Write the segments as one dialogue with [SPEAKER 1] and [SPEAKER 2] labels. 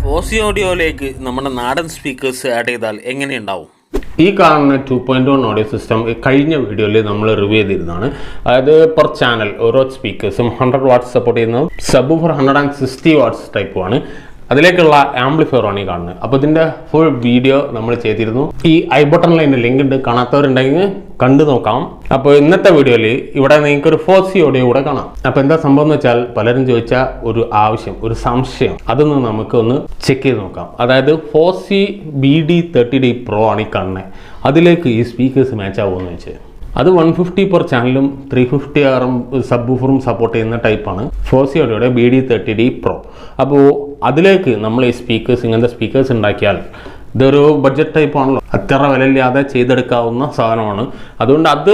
[SPEAKER 1] Foci ഓഡിയോയിലേക്ക് നമ്മുടെ നാടൻ speakers add ചെയ്താൽ എങ്ങനെയുണ്ടാവും?
[SPEAKER 2] ഈ കാണുന്ന 2.1 ഓഡിയോ സിസ്റ്റം കഴിഞ്ഞ വീഡിയോയിൽ നമ്മൾ റിവ്യൂ ചെയ്തിരുന്നതാണ്. അതായത് പെർ ചാനൽ ഓരോ സ്പീക്കേഴ്സും 100 വാട്ട്സ് സപ്പോർട്ട് ചെയ്യുന്നത്, സബ് ഫോർ 160 വാട്ട്സ് ടൈപ്പുമാണ്. അതിലേക്കുള്ള ആംപ്ലിഫയർ ആണ് ഈ കാണുന്നത്. അപ്പോൾ ഇതിൻ്റെ ഫുൾ വീഡിയോ നമ്മൾ ചെയ്തിരുന്നു. ഈ ഐ ബട്ടണിൽ അതിൻ്റെ ലിങ്ക് ഉണ്ട്, കാണാത്തവരുണ്ടെങ്കിൽ കണ്ടു നോക്കാം. അപ്പോൾ ഇന്നത്തെ വീഡിയോയിൽ ഇവിടെ നിങ്ങൾക്ക് ഒരു ഫോസി ഓഡിയോ കൂടെ കാണാം. അപ്പോൾ എന്താ സംഭവം എന്ന് വെച്ചാൽ, പലരും ചോദിച്ച ഒരു ആവശ്യം, ഒരു സംശയം, അതൊന്ന് നമുക്കൊന്ന് ചെക്ക് ചെയ്ത് നോക്കാം. അതായത് ഫോസി BD30D Pro ആണ് ഈ കാണുന്നത്. അതിലേക്ക് ഈ സ്പീക്കേഴ്സ് മാച്ച് ആവുമെന്ന് വെച്ചാൽ അത് 150 പെർ ചാനലും 350 സബ് വൂഫറും സപ്പോർട്ട് ചെയ്യുന്ന ടൈപ്പാണ് ഫോസി ഓഡിയോയുടെ BD30D Pro. അപ്പോൾ അതിലേക്ക് നമ്മൾ ഈ സ്പീക്കേഴ്സ്, ഇങ്ങനത്തെ സ്പീക്കേഴ്സ് ഉണ്ടാക്കിയാൽ ഇതൊരു ബഡ്ജറ്റ് ടൈപ്പ് ആണല്ലോ, അത്ര വിലയില്ലാതെ ചെയ്തെടുക്കാവുന്ന സാധനമാണ്. അതുകൊണ്ട് അത്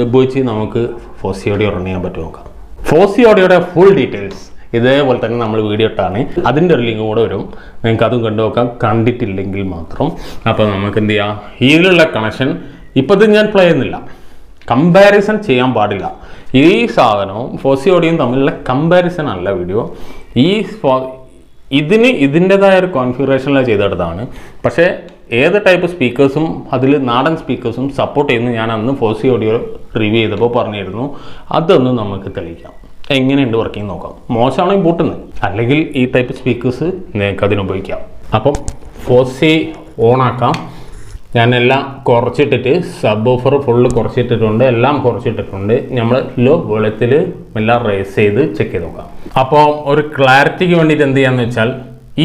[SPEAKER 2] ഉപയോഗിച്ച് നമുക്ക് ഫോസി ഓഡിയോ റൺ ചെയ്യാൻ പറ്റും നോക്കാം. ഫോസി ഓഡിയോയുടെ ഫുൾ ഡീറ്റെയിൽസ് ഇതേപോലെ തന്നെ നമ്മൾ വീഡിയോ ഇട്ടാണ്, അതിൻ്റെ ഒരു ലിങ്ക് കൂടെ വരും, നിങ്ങൾക്ക് അതും കണ്ടു നോക്കാം, കണ്ടിട്ടില്ലെങ്കിൽ മാത്രം. അപ്പോൾ നമുക്ക് എന്ത് ചെയ്യാം, ഇതിലുള്ള കണക്ഷൻ ഇപ്പോൾ ഇത് ഞാൻ പ്ലേ ചെയ്യുന്നില്ല, കമ്പാരിസൺ ചെയ്യാൻ പാടില്ല. ഈ സാധനവും ഫോസി ഓഡിയോയും തമ്മിലുള്ള കമ്പാരിസൺ അല്ല വീഡിയോ. ഇതിന് ഇതിൻ്റെതായ ഒരു കോൺഫിഗറേഷനിലാണ് ചെയ്തെടുത്താണ്. പക്ഷേ ഏത് ടൈപ്പ് സ്പീക്കേഴ്സും അതിൽ നാടൻ സ്പീക്കേഴ്സും സപ്പോർട്ട് ചെയ്യുന്നു ഞാൻ അന്ന് ഫോസി ഓഡിയോ റിവ്യൂ ചെയ്തപ്പോൾ പറഞ്ഞിരുന്നു. അതൊന്ന് നമുക്ക് തെളിയിക്കാം, എങ്ങനെയുണ്ട് വർക്കിംഗ് നോക്കാം. മോശമാണെങ്കിൽ പൂട്ടുന്നത്, അല്ലെങ്കിൽ ഈ ടൈപ്പ് സ്പീക്കേഴ്സ് നിങ്ങൾക്ക് അതിനുപയോഗിക്കാം. അപ്പം ഫോസി ഓണാക്കാം. ഞാനെല്ലാം കുറച്ചിട്ടിട്ട്, സബ് ഓഫർ ഫുള്ള് കുറച്ചിട്ടിട്ടുണ്ട്, എല്ലാം കുറച്ചിട്ടിട്ടുണ്ട്. നമ്മൾ ലോ വെളുത്തിൽ എല്ലാം റേസ് ചെയ്ത് ചെക്ക് ചെയ്ത് നോക്കാം. അപ്പോൾ ഒരു ക്ലാരിറ്റിക്ക് വേണ്ടിയിട്ട് എന്ത് ചെയ്യാന്ന് വെച്ചാൽ,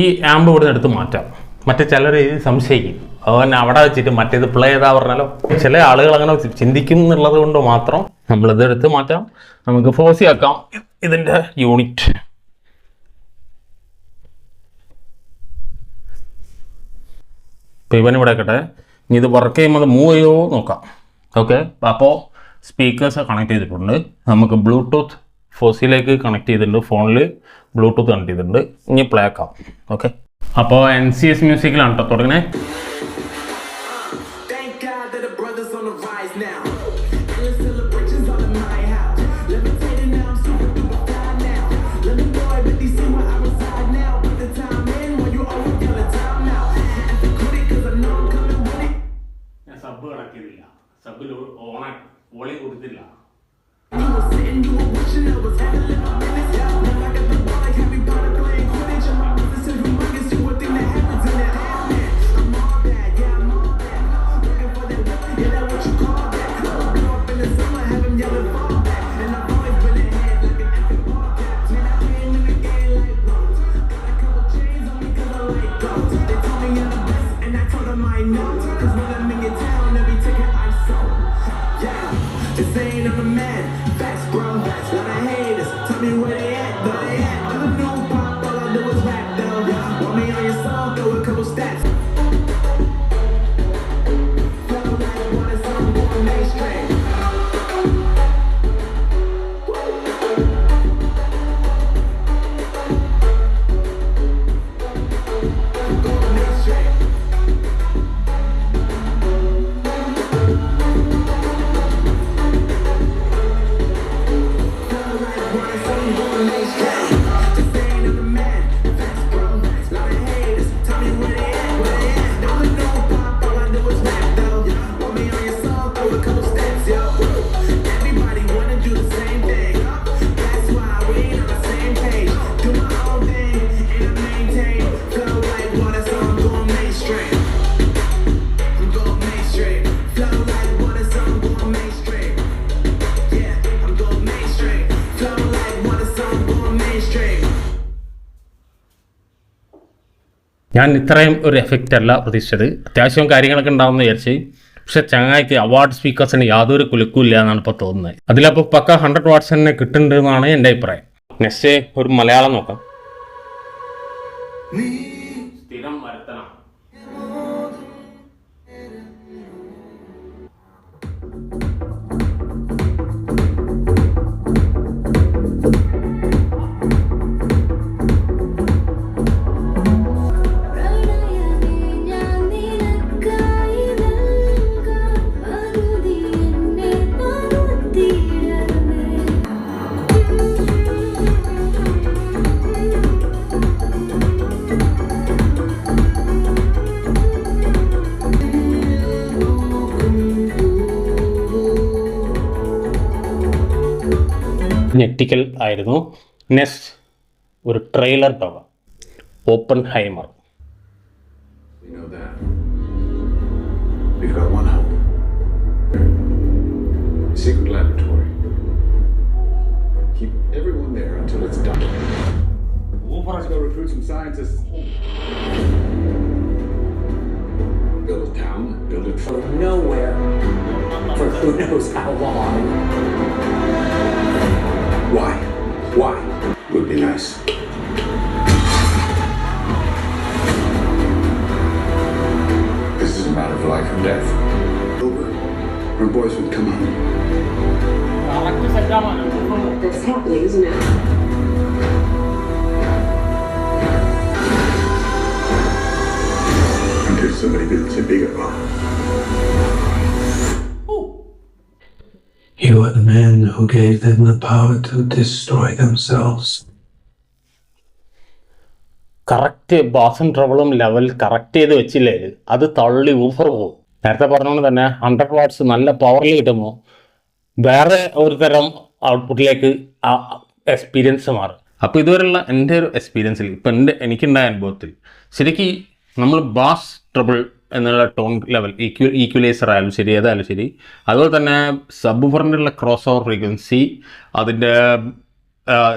[SPEAKER 2] ഈ ആമ്പ് ഇവിടുന്ന് എടുത്ത് മാറ്റാം. മറ്റേ ചിലർ സംശയിക്കും, അവൻ അവിടെ വെച്ചിട്ട് മറ്റേത് പ്ലേ ചെയ്താൽ പറഞ്ഞാലോ. ചില ആളുകൾ അങ്ങനെ ചിന്തിക്കും എന്നുള്ളത് കൊണ്ട് മാത്രം നമ്മളിത് എടുത്ത് മാറ്റാം. നമുക്ക് ഫോസി ആക്കാം ഇതിൻ്റെ യൂണിറ്റ്. ഇപ്പോൾ ഇവനിവിടെ ആക്കട്ടെ, ഇനി ഇത് വർക്ക് ചെയ്യുമ്പോൾ അത് മൂവ് ചെയ്യുമോ നോക്കാം. ഓക്കെ, അപ്പോൾ സ്പീക്കേഴ്സ് കണക്ട് ചെയ്തിട്ടുണ്ട്. നമുക്ക് ബ്ലൂടൂത്ത് ഫോസിയിലേക്ക് കണക്ട് ചെയ്തിട്ടുണ്ട്, ഫോണിൽ ബ്ലൂടൂത്ത് കണക്ട് ചെയ്തിട്ടുണ്ട്. ഇനി പ്ലേ ആക്കാം. ഓക്കെ, അപ്പോൾ NCS മ്യൂസിക്കിലാണ് കേട്ടോ തുടങ്ങണേ. സബ് കണക്കില്ല, സബിൽ ഓണാക്കി വോളി കൊടുത്തില്ല. ഞാൻ ഇത്രയും ഒരു എഫക്റ്റ് അല്ല പ്രതീക്ഷിച്ചത്. അത്യാവശ്യം കാര്യങ്ങളൊക്കെ ഉണ്ടാവുമെന്ന് വിചാരിച്ച്, പക്ഷെ ചങ്ങായിക്ക് അവാർഡ് സ്പീക്കേഴ്സിന് യാതൊരു കുലുക്കില്ല എന്നാണ് ഇപ്പോൾ തോന്നുന്നത്. അതിലപ്പോൾ പക്ക 100 വാട്ട്സ് തന്നെ കിട്ടുന്നുണ്ട് എന്നാണ് എൻ്റെ അഭിപ്രായം. നെക്സ്റ്റ് ഒരു മലയാളം നോക്കാം. സ്ഥിരം വരുത്തണം. ഞെട്ടിക്കൽ ആയിരുന്നു. നെക്സ്റ്റ് ഒരു trailer tower, Oppenheimer.
[SPEAKER 3] You know that. We've got one hope. Secret laboratory. Keep everyone there until it's done. Let's go recruit some scientists. Build a town, build it from
[SPEAKER 4] nowhere for who knows how long.
[SPEAKER 3] Why? Why? Would be nice. This is a matter of life or death. Over. Our boys would come home.
[SPEAKER 4] That's happening, isn't it?
[SPEAKER 3] Until somebody builds a bigger bomb.
[SPEAKER 5] You are the man who gave them the power to destroy themselves.
[SPEAKER 2] Correct ബാസും ട്രബിളും level correct ചെയ്ത് വെച്ചില്ലേ, അത് തള്ളി woofer പോകും. നേരത്തെ പറഞ്ഞുകൊണ്ട് തന്നെ 100 വാട്ട്സ് നല്ല പവറിൽ കിട്ടുമ്പോൾ വേറെ ഒരു തരം ഔട്ട്പുട്ടിലേക്ക് ആ എക്സ്പീരിയൻസ് മാറും. അപ്പോൾ ഇതുവരെയുള്ള എൻ്റെ ഒരു എക്സ്പീരിയൻസിൽ ഇപ്പം എനിക്കുണ്ടായ അനുഭവത്തിൽ ശരിക്കും നമ്മൾ ബാസ് ട്രബിൾ എന്നുള്ള ടോൺ ലെവൽ ഈക്വലൈസർ ആയാലും ശരി, ഏതായാലും ശരി, അതുപോലെ തന്നെ സബ്വൂഫറിൻ്റെ ക്രോസ് ഓവർ ഫ്രീക്വൻസി അതിൻ്റെ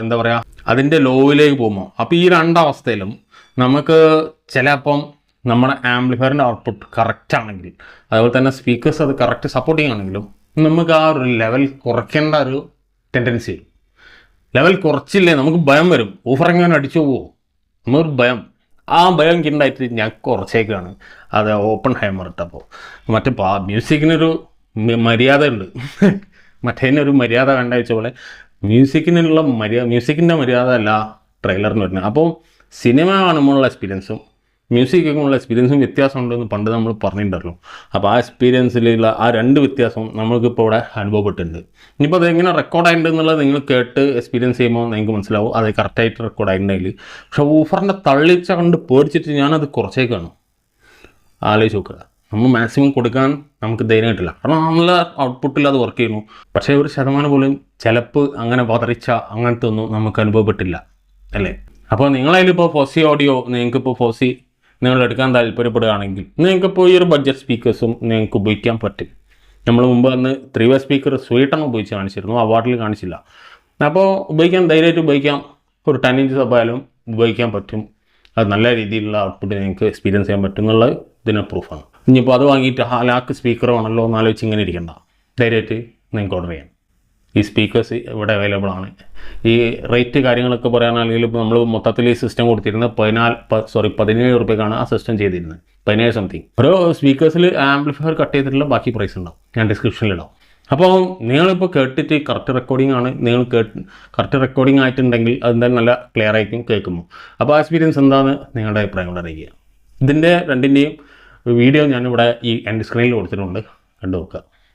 [SPEAKER 2] എന്താ പറയുക അതിൻ്റെ ലോയിലേക്ക് പോകുമ്പോൾ, അപ്പോൾ ഈ രണ്ടവസ്ഥയിലും നമുക്ക് ചിലപ്പം നമ്മുടെ ആംപ്ലിഫയറിൻ്റെ ഔട്ട്പുട്ട് കറക്റ്റ് ആണെങ്കിൽ, അതുപോലെ തന്നെ സ്പീക്കേഴ്സ് അത് കറക്റ്റ് സപ്പോർട്ടിങ് ആണെങ്കിലും നമുക്ക് ആ ഒരു ലെവൽ കുറയ്ക്കേണ്ട ഒരു ടെൻഡൻസി വരും. ലെവൽ കുറച്ചില്ലേ നമുക്ക് ഭയം വരും, ഊഫറെങ്ങനെ അടിച്ചു പോവോ, നമുക്കൊരു ഭയം. ആ ഭയം കിണ്ടായിട്ട് ഞാൻ കുറച്ചേക്കാണ് അത് ഓപ്പൺഹൈമർ ഇട്ടപ്പോൾ. മറ്റേ മ്യൂസിക്കിനൊരു മര്യാദ ഉണ്ട്, മറ്റേതിനൊരു മര്യാദ വേണ്ട വെച്ച പോലെ മ്യൂസിക്കിൻ്റെ മര്യാദ അല്ല ട്രെയിലറിന് വരുന്നത്. അപ്പോൾ സിനിമ കാണുമ്പോഴുള്ള എക്സ്പീരിയൻസും മ്യൂസിക് കേൾക്കുമ്പോഴുള്ള എക്സ്പീരിയൻസും വ്യത്യാസമുണ്ടെന്ന് പണ്ട് നമ്മൾ പറഞ്ഞിട്ടുണ്ടല്ലോ. അപ്പോൾ ആ എക്സ്പീരിയൻസിലുള്ള ആ രണ്ട് വ്യത്യാസവും നമ്മൾക്കിപ്പോൾ ഇവിടെ അനുഭവപ്പെട്ടിട്ടുണ്ട്. ഇനിയിപ്പോൾ അതെങ്ങനെ റെക്കോർഡായിട്ടുണ്ട് എന്നുള്ളത് നിങ്ങൾ കേട്ട് എക്സ്പീരിയൻസ് ചെയ്യുമ്പോൾ നിങ്ങൾക്ക് മനസ്സിലാവും അത് കറക്റ്റായിട്ട് റെക്കോർഡായിട്ടുണ്ടെങ്കിൽ. പക്ഷേ ഊഫറിൻ്റെ തള്ളിച്ച കണ്ട് പേടിച്ചിട്ട് ഞാനത് കുറച്ചേക്കാണ്. ആലോചിച്ച് നോക്കുക, നമ്മൾ മാക്സിമം കൊടുക്കാൻ നമുക്ക് ധൈര്യമായിട്ടില്ല, കാരണം നല്ല ഔട്ട്പുട്ടിൽ അത് വർക്ക് ചെയ്യുന്നു. പക്ഷേ ഒരു ശതമാനം പോലും ചിലപ്പോൾ അങ്ങനെ പതറിച്ച അങ്ങനത്തെ ഒന്നും നമുക്ക് അനുഭവപ്പെട്ടില്ല അല്ലേ. അപ്പോൾ നിങ്ങളതിലിപ്പോൾ ഫോസി ഓഡിയോ നിങ്ങൾക്കിപ്പോൾ ഫോസി നിങ്ങൾ എടുക്കാൻ താല്പര്യപ്പെടുകയാണെങ്കിൽ നിങ്ങൾക്കിപ്പോൾ ഈ ഒരു ബഡ്ജറ്റ് സ്പീക്കേഴ്സും നിങ്ങൾക്ക് ഉപയോഗിക്കാൻ പറ്റും. നമ്മൾ മുമ്പ് അന്ന് 3-way സ്പീക്കർ സ്വീറ്റൺ ഉപയോഗിച്ച് കാണിച്ചിരുന്നു, അവാർഡിൽ കാണിച്ചില്ല. അപ്പോൾ ഉപയോഗിക്കാൻ ധൈര്യമായിട്ട് ഉപയോഗിക്കാം. ഒരു 10 ഇഞ്ച് സബായാലും ഉപയോഗിക്കാൻ പറ്റും. അത് നല്ല രീതിയിലുള്ള ഔട്ട്പുട്ട് നിങ്ങൾക്ക് എക്സ്പീരിയൻസ് ചെയ്യാൻ പറ്റും എന്നുള്ളത് ഇതിന് പ്രൂഫാണ്. ഇനിയിപ്പോൾ അത് വാങ്ങിയിട്ട് ലാക്ക് സ്പീക്കർ വേണമല്ലോ എന്ന് ആലോചിച്ച് ഇങ്ങനെ ഇരിക്കണ്ട, ധൈര്യമായിട്ട് നിങ്ങൾക്ക് ഓർഡർ ചെയ്യാം. ഈ സ്പീക്കേഴ്സ് ഇവിടെ അവൈലബിൾ ആണ്. ഈ റേറ്റ് കാര്യങ്ങളൊക്കെ പറയാനാണെങ്കിൽ ഇപ്പോൾ നമ്മൾ മൊത്തത്തിൽ ഈ സിസ്റ്റം കൊടുത്തിരുന്നത് 17 രൂപയ്ക്കാണ് ആ സിസ്റ്റം ചെയ്തിരുന്നത്, 17 സംതിങ്. ഓരോ സ്പീക്കേഴ്സിൽ ആംപ്ലിഫയർ കട്ട് ചെയ്തിട്ടുള്ള ബാക്കി പ്രൈസ് ഉണ്ടാവും, ഞാൻ ഡിസ്ക്രിപ്ഷനിലിടാം. അപ്പോൾ നിങ്ങളിപ്പോൾ കേട്ടിട്ട് കറക്റ്റ് റെക്കോർഡിംഗ് ആണ്, നിങ്ങൾ കറക്റ്റ് റെക്കോർഡിംഗ് ആയിട്ടുണ്ടെങ്കിൽ അതെന്തായാലും നല്ല ക്ലിയർ ആയിരിക്കും കേൾക്കുമ്പോൾ. അപ്പോൾ ആ എക്സ്പീരിയൻസ് എന്താണ് നിങ്ങളുടെ അഭിപ്രായം കൂടെ അറിയിക്കുക. ഇതിൻ്റെ രണ്ടിൻ്റെയും വീഡിയോ ഞാനിവിടെ ഈ എൻഡ് സ്ക്രീനിൽ കൊടുത്തിട്ടുണ്ട്, കണ്ടു നോക്കുക.